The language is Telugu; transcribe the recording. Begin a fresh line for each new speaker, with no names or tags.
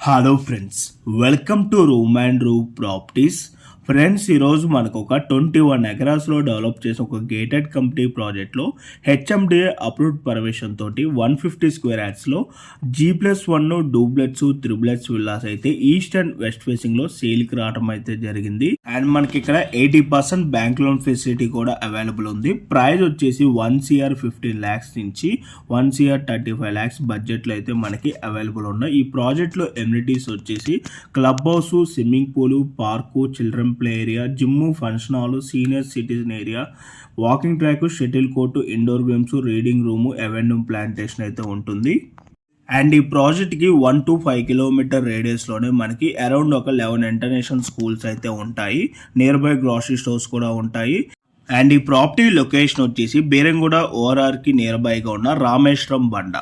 Hello friends, welcome to room and room properties. Friends, ఈరోజు మనకు ఒక 21 ఎకరాస్లో డెవలప్ చేసిన ఒక గేటెడ్ కంపెనీ ప్రాజెక్ట్లో హెచ్ఎండిఏ అప్రూవ్డ్ పర్మిషన్ తోటి 150 స్క్వేర్ యార్డ్స్లో G+1 డూప్లెట్స్ త్రిబులెట్స్ విల్లాస్ అయితే ఈస్ట్ అండ్ వెస్ట్ ఫేసింగ్లో సేల్కి రావడం అయితే జరిగింది. అండ్ మనకి ఇక్కడ 80% బ్యాంక్ లోన్ ఫెసిలిటీ కూడా అవైలబుల్ ఉంది. ప్రైస్ వచ్చేసి 1,15 lakhs నుంచి 1,35 lakhs బడ్జెట్లో అయితే మనకి అవైలబుల్ ఉన్నాయి. ఈ ప్రాజెక్ట్లో ఎమ్యూనిటీస్ వచ్చేసి club house, swimming pool, park, children play area, gym, function hall, senior citizen area, walking track, shuttle court, indoor games, reading room, avenue plantation అయితే ఉంటుంది. అండ్ ఈ ప్రాజెక్ట్కి 1 to 5 కిలోమీటర్ రేడియస్లోనే మనకి అరౌండ్ ఒక 11 ఇంటర్నేషనల్ స్కూల్స్ అయితే ఉంటాయి. నియర్ బై గ్రాసరీ స్టోర్స్ కూడా ఉంటాయి. అండ్ ఈ ప్రాపర్టీ లొకేషన్ వచ్చేసి బేరంగూడ ORRకి నియర్ బైగా ఉన్న రామేశ్వరం బండ.